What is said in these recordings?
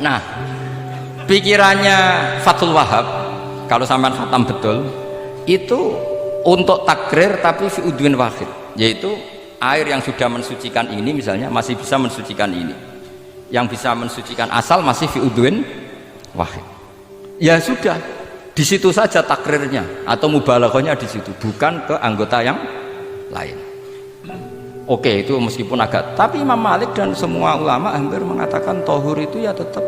Nah, pikirannya Fathul Wahab kalau sampean khatam betul itu untuk takrir tapi fi udwin wahid, yaitu air yang sudah mensucikan ini misalnya masih bisa mensucikan ini, yang bisa mensucikan asal masih fi udwin wahid. Ya sudah, di situ saja takrirnya atau mubalaghahnya di situ, bukan ke anggota yang lain. Oke, itu meskipun agak, tapi Imam Malik dan semua ulama hampir mengatakan tohur itu ya tetap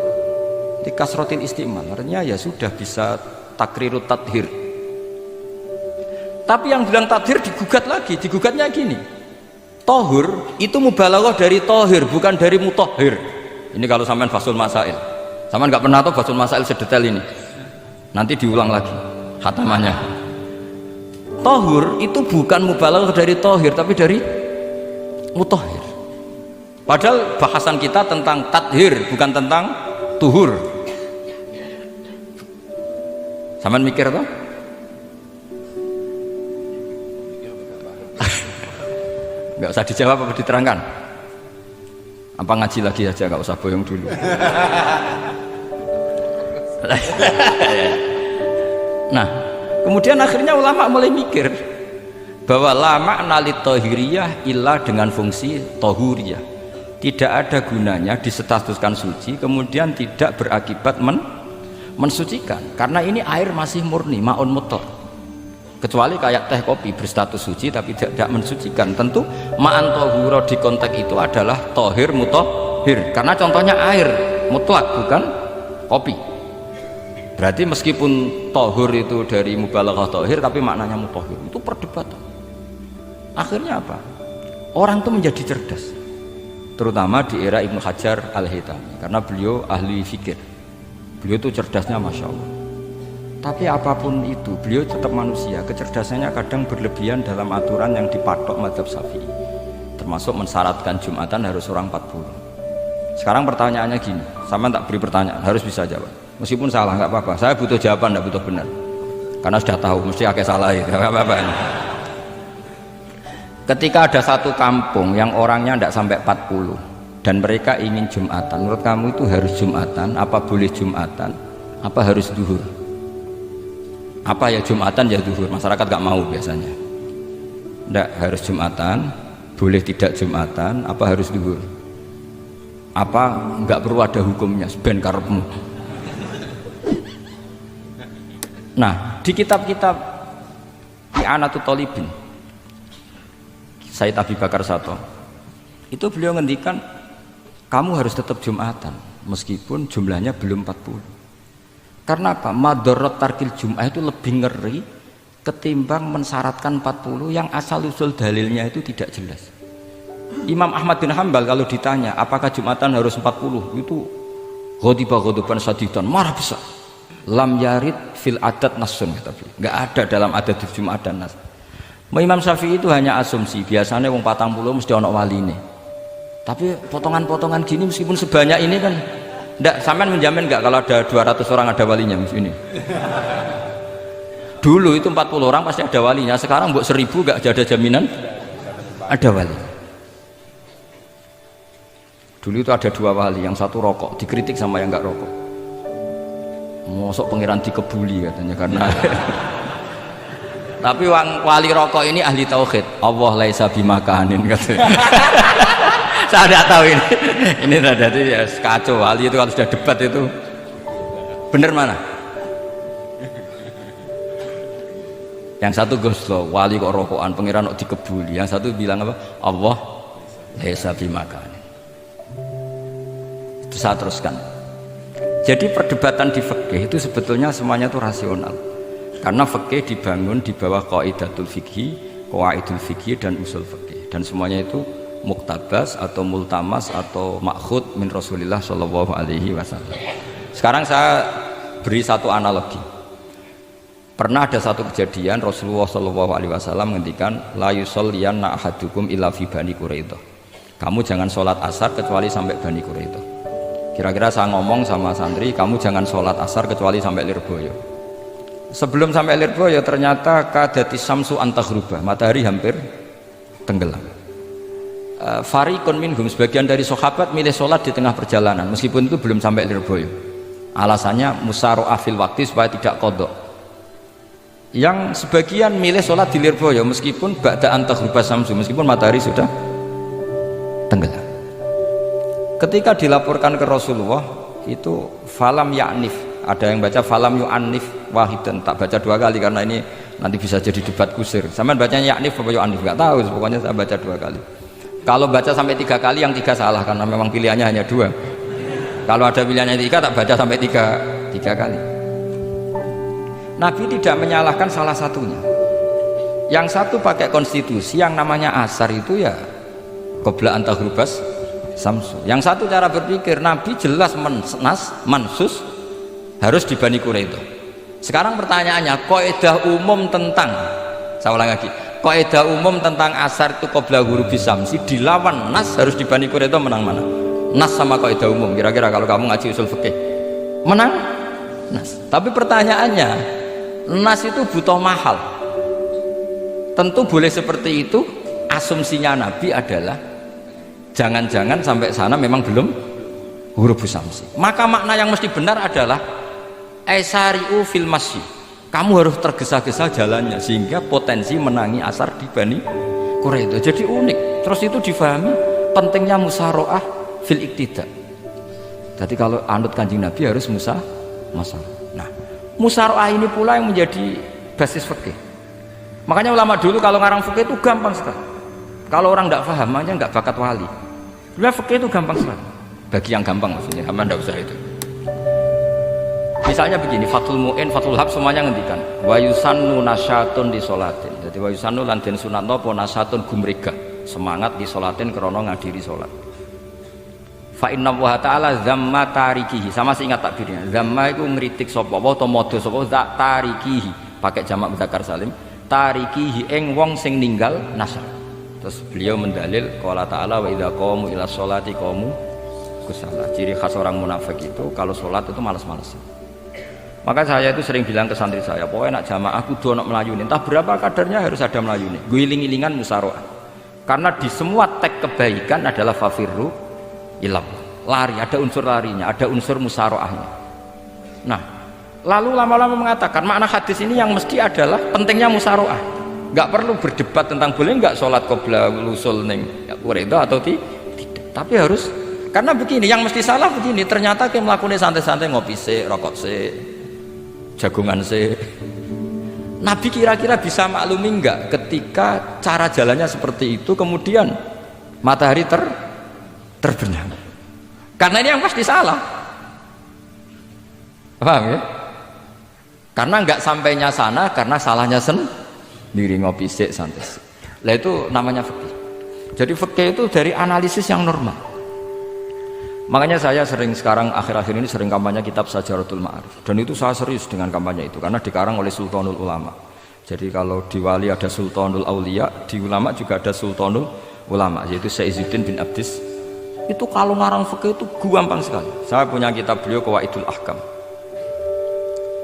di kasrotil istimal, artinya ya sudah bisa takrirut tadhir. Tapi yang bilang tadhir digugat lagi, digugatnya gini, tohur itu mubalaghah dari tohir bukan dari mutohir. Ini kalau sampean fasul masail, sampean nggak pernah tahu fasul masail sedetail ini, nanti diulang lagi khatamannya. Tohur itu bukan mubalaghah dari tohir tapi dari mutohir. Padahal bahasan kita tentang tadhir bukan tentang tuhur. Sampean mikir toh? Nggak usah dijawab apa diterangkan? Apa ngaji lagi aja, nggak usah boyong dulu. Nah, kemudian akhirnya ulama mulai mikir bahwa la makna li tohiriyah illa dengan fungsi tohuriyah, tidak ada gunanya disestatuskan suci kemudian tidak berakibat mensucikan, karena ini air masih murni ma'un mutlaq, kecuali kayak teh kopi berstatus suci tapi tidak mensucikan. Tentu ma'an tohuro di konteks itu adalah tohir mutohir, karena contohnya air mutlak bukan kopi. Berarti meskipun tohur itu dari mubalaghah tohir tapi maknanya mutohir, itu perdebatan. Akhirnya apa? Orang itu menjadi cerdas, terutama di era Ibnu Hajar Al-Haytami, karena beliau ahli fikir, beliau itu cerdasnya Masya Allah. Tapi apapun itu beliau tetap manusia, kecerdasannya kadang berlebihan dalam aturan yang dipatok mazhab Syafi'i, termasuk mensyaratkan Jumatan harus orang 40. Sekarang pertanyaannya gini, sama tak beri pertanyaan, harus bisa jawab meskipun salah nggak apa-apa, saya butuh jawaban, nggak butuh benar, karena sudah tahu mesti agak salah ya, nggak apa-apa. Ketika ada satu kampung yang orangnya tidak sampai 40 dan mereka ingin Jumatan, menurut kamu itu harus Jumatan, apa boleh Jumatan, apa harus duhur? Apa ya Jumatan ya duhur? Masyarakat gak mau biasanya. Tidak, harus Jumatan, boleh tidak Jumatan, apa harus duhur? Apa nggak perlu ada hukumnya, ben karepmu. Nah, di kitab-kitab I'anatul Thalibin Said Abi Bakar Sato itu beliau ngendikan kamu harus tetap Jumatan meskipun jumlahnya belum 40. Karena apa? Madharat tarkil Jum'ah itu lebih ngeri ketimbang mensyaratkan 40 yang asal usul dalilnya itu tidak jelas. Imam Ahmad bin Hanbal kalau ditanya apakah Jumatan harus 40, itu ghadiba ghadaban sadidan, marah besar. Lam yarid fil adat nasun, nggak ada dalam adat Jumatan nas. Imam Syafi'i itu hanya asumsi, biasanya wong 40 mesti ono waline. Tapi potongan-potongan gini meskipun sebanyak ini kan enggak, sampean menjamin enggak kalau ada 200 orang ada walinya ini? Dulu itu 40 orang pasti ada walinya, sekarang buat 1000 enggak ada jaminan ada wali. Dulu itu ada 2 wali, yang satu rokok, dikritik sama yang enggak rokok. Mosok pangeran dikebuli katanya karena tapi wali rokok ini ahli tauhid, Allah laisa bimakanin katanya. Saya tidak tahu ini jadi ya kacau. Wali itu kalau sudah debat itu bener mana? Yang satu goslo, wali kok rokokan, pangeran kok dikebuli. Yang satu bilang apa? Allah laisa bimakanin. Itu saya teruskan. Jadi perdebatan di fikih itu sebetulnya semuanya itu rasional. Karena fikih dibangun di bawah qaidatul fikhi, qawaidul fikhi dan usul fikih, dan semuanya itu muktabas atau multamas atau makhud min Rasulillah Shallallahu Alaihi Wasallam. Sekarang saya beri satu analogi. Pernah ada satu kejadian Rasulullah Shallallahu Alaihi Wasallam menghentikan la yusolliyanna ahadukum illa fi Bani Quraidah. Kamu jangan sholat asar kecuali sampai Bani Quraidah. Kira-kira saya ngomong sama santri, kamu jangan sholat asar kecuali sampai Lirboyo. Sebelum sampai Lirboyo ternyata kadati samsu antaghruba, matahari hampir tenggelam. Fariqun minhum, sebagian dari sahabat milih sholat di tengah perjalanan meskipun itu belum sampai Lirboyo, alasannya musyaroah fil waktu supaya tidak kodok. Yang sebagian milih sholat di Lirboyo meskipun ba'da an taghruba syamsu, meskipun matahari sudah tenggelam. Ketika dilaporkan ke Rasulullah itu falam ya'nif, ada yang baca falam yu'annif wahidan, tak baca 2 kali karena ini nanti bisa jadi debat kusir. Sampean bacanya ya'nif apa yu'annif nggak tahu, pokoknya saya baca 2 kali. Kalau baca sampai 3 kali, yang 3 salah karena memang pilihannya hanya 2. Kalau ada pilihannya 3, tak baca sampai 3 kali. Nabi tidak menyalahkan salah satunya. Yang satu pakai konstitusi yang namanya asar itu ya qabla an taghrubas samsu. Yang satu cara berpikir, Nabi jelas mansus harus di Bani Quraidah. Sekarang pertanyaannya, kaidah umum tentang, saya ulang lagi, kaidah umum tentang asar itu qabla ghurubis syamsi dilawan nas harus di Bani Quraidah, menang mana? Nas sama kaidah umum. Kira-kira kalau kamu ngaji usul fikih, menang nas. Tapi pertanyaannya, nas itu butuh mahal. Tentu boleh seperti itu. Asumsinya Nabi adalah jangan-jangan sampai sana memang belum ghurubis syamsi. Maka makna yang mesti benar adalah aisari'u fil masyi, kamu harus tergesa-gesa jalannya sehingga potensi menangi asar di Bani Quraidah. Jadi unik. Terus itu difahami pentingnya musyaroah fil iktida. Jadi kalau anut Kanjeng Nabi harus musyaroah. Nah, musyaroah ini pula yang menjadi basis fikih. Makanya ulama dulu kalau ngarang fikih itu gampang sekali. Kalau orang tidak paham aja nggak bakat wali. Dulu fikih itu gampang sekali. Bagi yang gampang maksudnya, hamba tidak usah itu. Misalnya begini, Fathul Mu'in, Fathul Hab semuanya ngendikan wa yusannu nasyatun di sholatin. Jadi wa yusannu lan den sunatno apa nasyatun gumrega, semangat di sholatin krana ngadiri sholat. Fa inna wa ta'ala zamma tarikihi, sama sih ingat takbirnya. Zamma itu ngritik sapa apa utawa modho sapa zat tarikihi, pakai jamak muzakkar salim, tarikihi ing wong sing ninggal nasyat. Terus beliau mendalil qala ta'ala wa idza qamu ila sholati qamu kusala. Ciri khas orang munafik itu kalau sholat itu malas-malasan. Maka saya itu sering bilang ke santri saya, pokoknya nak jamaah kudu nak melayuni, entah berapa kadarnya harus ada melayuni, guling-gilingan musyaroah. Karena di semua teks kebaikan adalah fafirru ilallah, lari, ada unsur larinya, ada unsur musyaroahnya. Nah, lalu lama-lama mengatakan makna hadis ini yang mesti adalah pentingnya musyaroah. Nggak perlu berdebat tentang boleh nggak sholat qabla lusul ning Quraidah atau tidak, tapi harus, karena begini, yang mesti salah begini, ternyata kayak melakukan santai-santai, ngopi se, rokok se, jagungan sih. Nabi kira-kira bisa maklumi enggak ketika cara jalannya seperti itu kemudian matahari terbenam? Karena ini yang pasti salah, paham ya? Karena enggak sampainya sana karena salahnya sendiri, ngopi sik santai. Lah itu namanya fikih. Jadi fikih itu dari analisis yang normal. Makanya saya sering sekarang akhir-akhir ini sering kampanye kitab Sajaratul Ma'arif, dan itu saya serius dengan kampanye itu karena dikarang oleh Sultanul Ulama. Jadi kalau di wali ada Sultanul Aulia, di ulama juga ada Sultanul Ulama, yaitu Syekh Izzuddin bin Abdis. Itu kalau ngarang fikih itu gampang sekali. Saya punya kitab beliau Qawaidul Ahkam.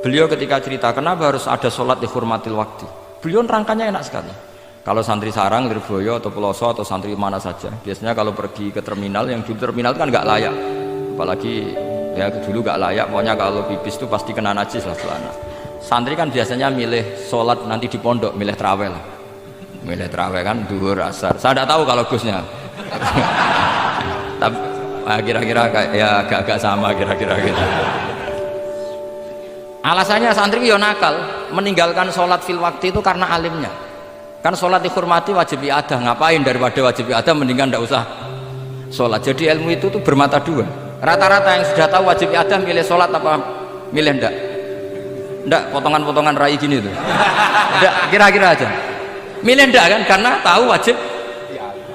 Beliau ketika cerita kenapa harus ada sholat dihormatil waktu, beliau rangkanya enak sekali. Kalau santri sarang, Lirboyo atau Peloso atau santri mana saja, biasanya kalau pergi ke terminal, yang dulu terminal kan nggak layak, apalagi ya dulu nggak layak, pokoknya kalau pipis itu pasti kena najis lah celana. Santri kan biasanya milih sholat nanti di pondok, milih terawih lah, milih terawih kan duhur asar. Saya tidak tahu kalau Gusnya, tapi kira-kira ya agak-agak sama kira-kira gitu. Alasannya santri yo nakal, meninggalkan sholat fil waktu itu karena alimnya. Kan sholat dihormati wajib iadah, ngapain daripada wajib iadah mendingan tidak usah sholat. Jadi ilmu itu tuh bermata dua. Rata-rata yang sudah tahu wajib iadah milih sholat apa milih ndak? Ndak, potongan-potongan rai gini tuh. Ndak, kira-kira aja milih ndak kan, karena tahu wajib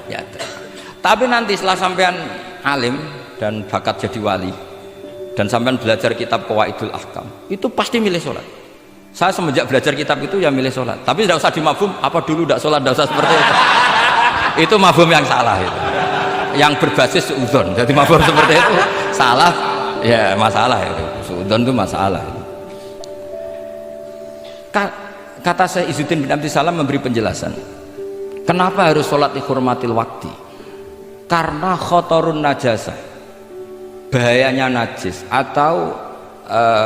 iadah. Tapi nanti setelah sampean alim dan bakat jadi wali dan sampean belajar kitab Qawaidul Ahkam, itu pasti milih sholat. Saya semenjak belajar kitab itu ya milih sholat, tapi tidak usah dimafhum apa dulu tidak sholat, tidak usah seperti itu. Itu mafhum yang salah itu, yang berbasis suudzon. Jadi mafhum seperti itu salah, ya masalah itu. Suudzon itu masalah itu. Kata saya Izzuddin bin Abdis Salam memberi penjelasan kenapa harus sholat dihormatil waktu. karena khotorun najasa, bahayanya najis, atau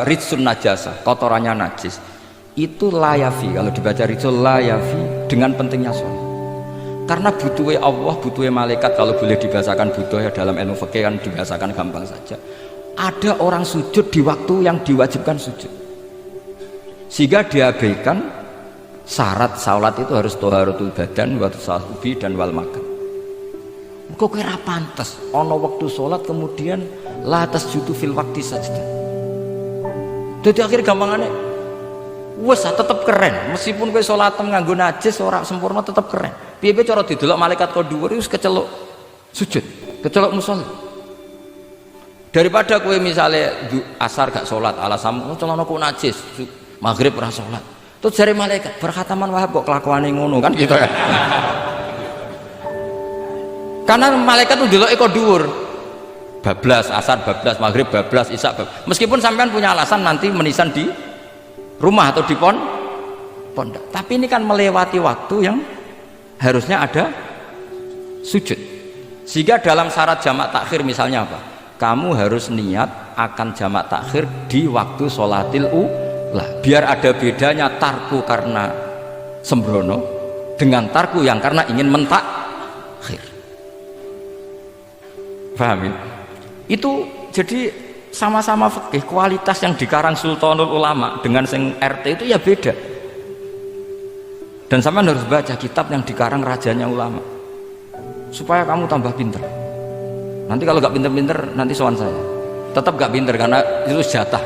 ritsun najasa, kotorannya najis, itu layafi, kalau dibaca ritsul layafi, dengan pentingnya sholat. Karena butuhnya Allah, butuhnya malaikat, kalau boleh dibahasakan butuh ya dalam ilmu fikih kan dibahasakan gampang saja. Ada orang sujud di waktu yang diwajibkan sujud, sehingga diabaikan syarat sholat itu harus toharatul badan, wa tasawufi, dan wal makan. Kok kira pantas ono waktu sholat kemudian la tasjudu fil waktu sajdah. Jadi akhir gampangannya wes tetep keren, meskipun kowe sholat nganggo najis ora sempurna tetep keren. Piye-piye cara didelok malaikat kok dhuwur wis keceluk sujud, keceluk musholli. Daripada kowe misale asar gak sholat alasan celana kok najis, maghrib ora sholat. Terus jare malaikat berkhataman Wahab kok kelakuane ngono kan gitu ya. Karena malaikat itu dulu kok dhuwur, bablas asar, bablas maghrib, bablas isya, meskipun sampean punya alasan nanti menisan di rumah atau di pondok, tapi ini kan melewati waktu yang harusnya ada sujud. Sehingga dalam syarat jamak takhir misalnya apa? Kamu harus niat akan jamak takhir di waktu sholatil ula, biar ada bedanya tarku karena sembrono dengan tarku yang karena ingin mentakhir. Paham ya? Itu jadi sama-sama fikih, kualitas yang dikarang Sultanul Ulama dengan sing RT itu ya beda. Dan sampean harus baca kitab yang dikarang rajanya ulama supaya kamu tambah pinter. Nanti kalau gak pinter-pinter nanti sowan saya. Tetap gak pinter karena itu jatah.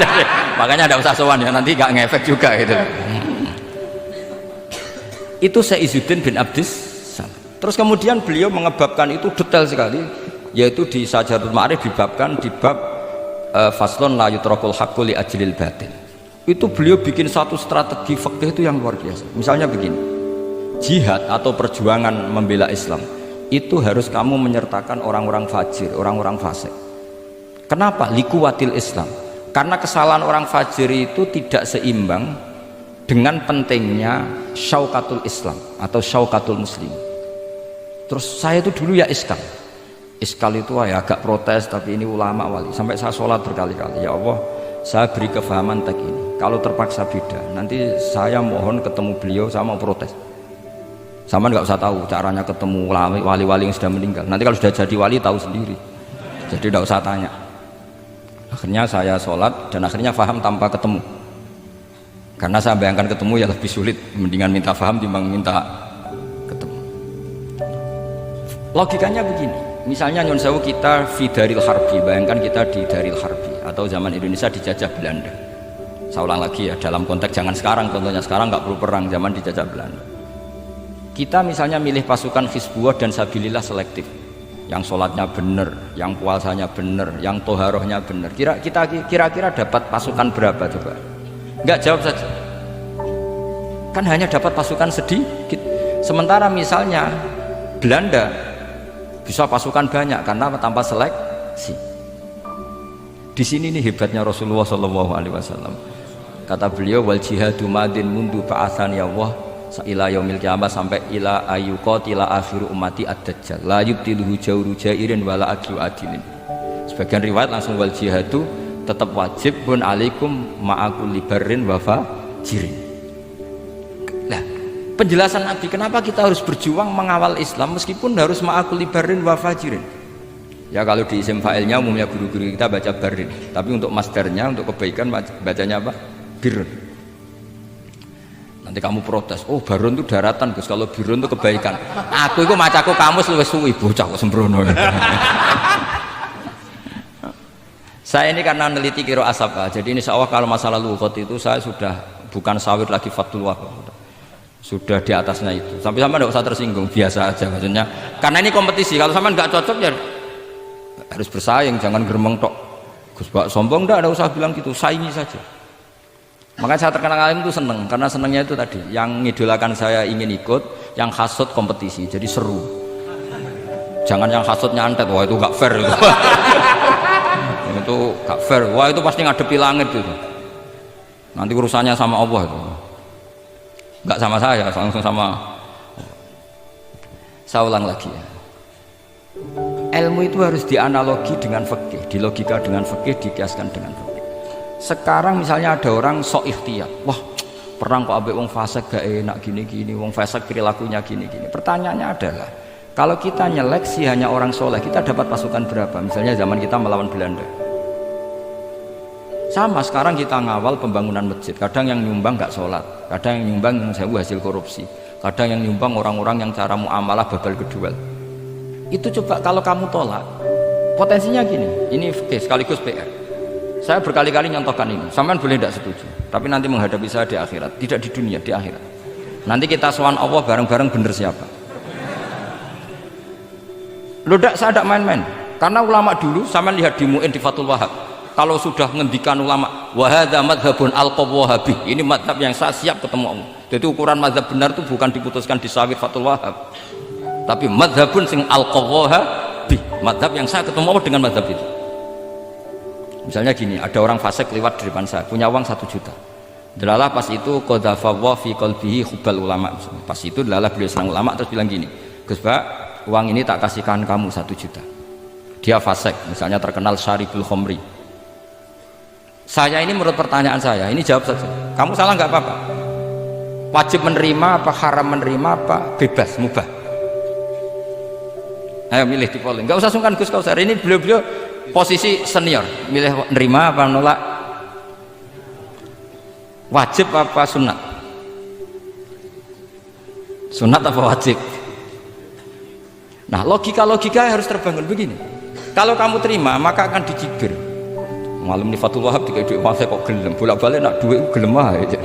Jadi, makanya ada usah sowan ya, nanti gak ngefek juga gitu. Itu Saizuddin bin Abdis. Terus kemudian beliau mengebabkan itu detail sekali, yaitu di Sajaratul Ma'arif dibabkan di bab faslon la yutrakul haqqu li ajlil batil. Itu beliau bikin satu strategi fikih itu yang luar biasa. Misalnya begini, jihad atau perjuangan membela Islam itu harus kamu menyertakan orang-orang fajir, orang-orang fasik. Kenapa? Likuwatil Islam. Karena kesalahan orang fajir itu tidak seimbang dengan pentingnya syaukatul Islam atau syaukatul muslim. Terus saya itu dulu ya iskal itu ya agak protes, tapi ini ulama wali, sampai saya sholat berkali-kali, ya Allah saya beri kefahaman tak ini, kalau terpaksa beda nanti saya mohon ketemu beliau, saya mau protes. Sama nggak usah tahu caranya ketemu wali-wali yang sudah meninggal, nanti kalau sudah jadi wali tahu sendiri, jadi nggak usah tanya. Akhirnya saya sholat dan akhirnya faham tanpa ketemu, karena saya bayangkan ketemu ya lebih sulit, mendingan minta faham timbang minta. Logikanya begini, misalnya nyun sewu kita di Daril Harbi, bayangkan kita di Daril Harbi atau zaman Indonesia dijajah Belanda. Saya ulang lagi ya, dalam konteks jangan sekarang, contohnya sekarang nggak perlu perang, zaman dijajah Belanda. Kita misalnya milih pasukan Hizbullah dan Sabilillah selektif, yang sholatnya benar, yang puasanya benar, yang toharohnya benar. Kira-kira dapat pasukan berapa coba? Nggak, jawab saja. Kan hanya dapat pasukan sedikit. Sementara misalnya Belanda bisa pasukan banyak karena tanpa seleksi. Di sini nih hebatnya Rasulullah SAW. Kata beliau, wal jihadu madin mundu ba'athan ya Allah ila yaumil qiyamah, sampai ila ayyuqatila akhiru ummati ad-dajjal la yubtiluhu jawru jairin wala aklu adilin. Sebagian riwayat langsung wal jihadu tetap wajib pun alaikum ma'akul libarin wa fajirin. Nah, penjelasan Nabi kenapa kita harus berjuang mengawal Islam meskipun harus ma'akul libarin wa fajirin. Ya kalau di isim fa'ilnya umumnya guru-guru kita baca barin, tapi untuk masdarnya, untuk kebaikan bacanya apa? Birun. Nanti kamu protes, oh barun itu daratan Gus, kalau birun itu kebaikan. Aku itu macaku kamus luwes suwi, bocah kok sembrono. Saya ini karena neliti kiro asap, jadi insya Allah kalau masalah lughat itu saya sudah bukan sawit lagi fatullah, sudah di atasnya itu. Sampai tidak usah tersinggung, biasa aja maksudnya. Karena ini kompetisi, kalau sama nggak cocok ya harus bersaing, jangan geremeng tok. Gus Pak sombong enggak, ada usah bilang gitu, saingi saja. Makanya saya terkenal alim itu seneng, karena senengnya itu tadi, yang ngidolakan saya ingin ikut, yang hasut kompetisi, jadi seru. Jangan yang hasut nyantet, wah itu gak fair itu. Itu gak fair, wah itu pasti ngadepi langit itu. Nanti urusannya sama Allah itu. Gak sama saya, langsung sama. Saya ulang lagi ya. Ilmu itu harus dianalogi dengan fikih, dilogika dengan fikih, dikiaskan dengan fikih. Sekarang misalnya ada orang sok ikhtiyat, wah perang kok ambek wong fasik gak enak gini-gini, wong fasik perilakunya gini-gini. Pertanyaannya adalah, kalau kita nyeleksi hanya orang soleh, kita dapat pasukan berapa? Misalnya zaman kita melawan Belanda. Sama sekarang kita ngawal pembangunan masjid, kadang yang nyumbang gak sholat, kadang yang nyumbang yang sewu hasil korupsi, kadang yang nyumbang orang-orang yang cara muamalah babal kedua. Itu coba kalau kamu tolak, potensinya gini, ini sekaligus PR. Saya berkali-kali nyontohkan ini, sampean boleh tidak setuju, tapi nanti menghadapi saya di akhirat, tidak di dunia, di akhirat. Nanti kita sowan Allah bareng-bareng, bener siapa? Loh, saya tidak main-main, karena ulama dulu, sampean lihat di Mu'in di Fathul Wahab, kalau sudah ngendikan ulama, wahadha madhabun al-qawwahabi, ini madhab yang saya siap ketemu Allah. Jadi ukuran madhab benar itu bukan diputuskan di sawit Fathul Wahab, tapi madhabun sing al-qawwahabi, madhab yang saya ketemu Allah dengan madhab itu. Misalnya gini, ada orang fasik lewat di depan saya, punya uang 1 juta. Delalah pas itu qadhafawa fi qalbihi hubbal ulama. Pas itu delalah beliau senang ulama, terus bilang gini, Gus Pak, uang ini tak kasihkan kamu 1 juta. Dia fasik, misalnya terkenal syaribul khomri. Saya ini menurut pertanyaan saya, ini jawab saja. Kamu salah nggak apa-apa. Wajib menerima apa haram menerima apa bebas mubah. Ayo milih di polling. Nggak usah sungkan Gus Kausar. Ini beliau-beliau posisi senior, milih nerima apa nolak, wajib apa sunat, sunat apa wajib. Nah, logika harus terbangun begini. Kalau kamu terima maka akan dicibir. Malam di Fathul Wahab tiga duit saya kok gelem, bolak-balik nak duit gelem aja.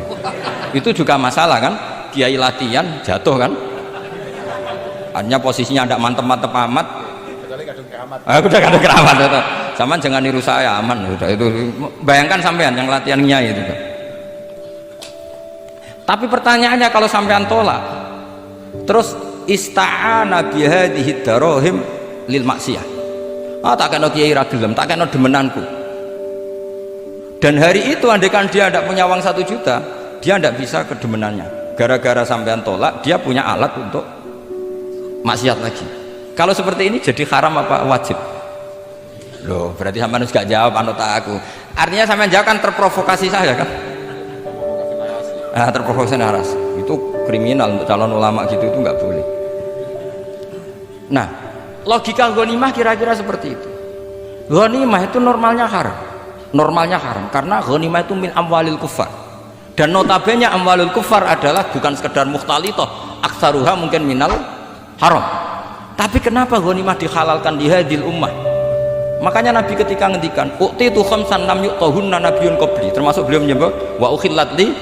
Itu juga masalah kan, kiai latihan jatuh kan, hanya posisinya tidak mantep-mantep amat. Udah kadang keramat itu. Sama jangan niru saya, aman udah itu. Bayangkan sampean yang latihan nyai itu. Tapi pertanyaannya kalau sampean tolak, terus ista'ana bihadhihi darahim lil maksiyah. Tak kena kiai ra gelem, tak kena demenanku. Dan hari itu andaikan dia tidak punya uang 1 juta, dia tidak bisa kedemenannya. Gara-gara sampean tolak, dia punya alat untuk maksiat lagi. Kalau seperti ini jadi haram apa wajib? Loh, berarti sampean harus gak jawab anut aku. Artinya sampean jawab kan terprovokasi saya kan? Terprovokasi narasi. Itu kriminal untuk calon ulama gitu, itu nggak boleh. Nah, logika ghanimah kira-kira seperti itu. Ghanimah itu normalnya haram. Normalnya haram karena ghanimah itu min amwalil kufar. Dan notabene amwalul kufar adalah bukan sekedar mukhtalithah, aksaruha mungkin minal haram. Tapi kenapa ghanimah dihalalkan di hadil ummah? Makanya Nabi ketika ngendikan uqtitu khamsan lam yuqtahunna nabiyyun qabli, termasuk beliau menyebut wa ukhillat li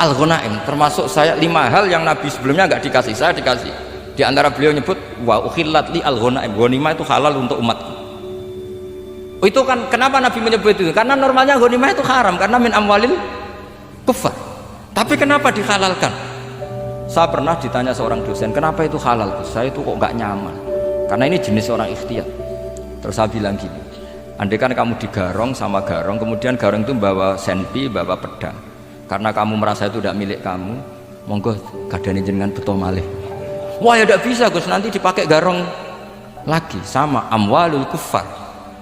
al-ghanaim, termasuk saya 5 hal yang Nabi sebelumnya enggak dikasih, saya dikasih. Di antara beliau nyebut wa ukhillat li al-ghanaim, ghanimah itu halal untuk umatku. Itu kan kenapa Nabi menyebut itu? Karena normalnya ghanimah itu haram karena min amwalil kufar. Tapi kenapa dihalalkan? Saya pernah ditanya seorang dosen, kenapa itu halal? Saya itu kok nggak nyaman, karena ini jenis orang ikhtiyat. Terus saya bilang gini, andai kan kamu digarong sama garong, kemudian garong itu bawa senpi, bawa pedang, karena kamu merasa itu tidak milik kamu, monggo kadani jenengan beto malih. Wah ya tidak bisa Gus, nanti dipakai garong lagi. Sama amwalul kufar,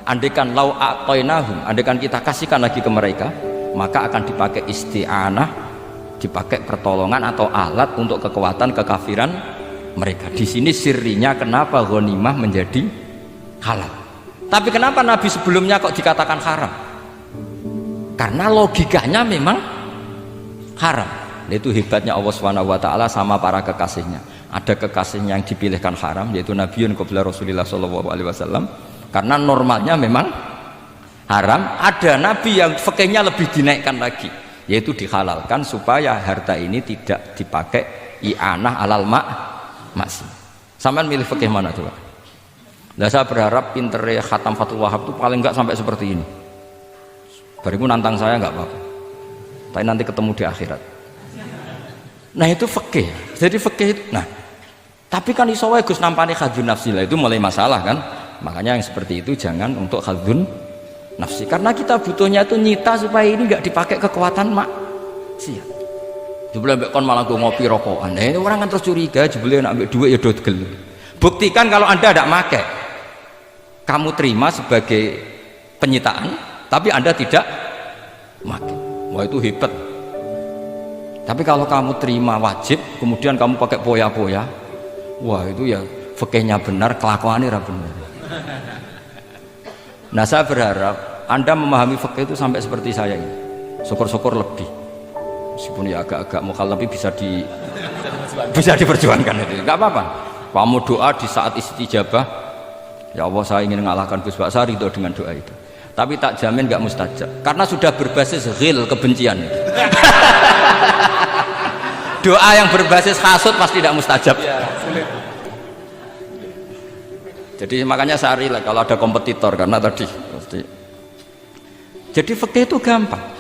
andai kan lau atoinahum, andai kan kita kasihkan lagi ke mereka, maka akan dipakai isti'anah, dipakai pertolongan atau alat untuk kekuatan kekafiran mereka. Di sini sirinya kenapa ghanimah menjadi halal. Tapi kenapa Nabi sebelumnya kok dikatakan haram? Karena logikanya memang haram. Itu hebatnya Allah SWT sama para kekasihnya. Ada kekasihnya yang dipilihkan haram, yaitu Nabiun qabla Rasulullah SAW, karena normalnya memang haram. Ada Nabi yang fikihnya lebih dinaikkan lagi, yaitu dihalalkan supaya harta ini tidak dipakai i'anah alal maksi. Sampean milih fikih mana coba? Nah, saya berharap pintere khatam Fathul Wahab itu paling enggak sampai seperti ini. Bariku nantang saya enggak apa-apa, tapi nanti ketemu di akhirat. Nah itu fikih. Jadi fikih itu, nah tapi kan iso wae Gus nampani khadzun nafsi lah, itu mulai masalah kan. Makanya yang seperti itu jangan untuk khadzun nafsi, karena kita butuhnya itu nyita supaya ini enggak dipakai kekuatan maksiat. Jebule mbek kon malah go ngopi rokokan. Nah, ini orang kan terus curiga, jebule nek ambek dhuwit ya do gel. Buktikan kalau Anda tidak pakai. kamu terima sebagai penyitaan, tapi Anda tidak makan. Wah itu hebat. Tapi kalau kamu terima wajib, kemudian kamu pakai poya-poya, wah itu ya fikihnya benar, kelakuannya ra benar. Nah saya berharap Anda memahami fikih itu sampai seperti saya ini. Syukur-syukur lebih. Meskipun ya agak-agak mukhalaf tapi bisa diperjuangkan itu. Enggak apa-apa. Kamu doa di saat istijabah, ya Allah saya ingin mengalahkan Gus Baksa, ridho dengan doa itu. Tapi tak jamin nggak mustajab karena sudah berbasis ghil, kebencian itu. Doa yang berbasis hasud pasti tidak mustajab ya, sulit. Jadi makanya saya rela kalau ada kompetitor karena tadi pasti. Jadi fikih itu gampang.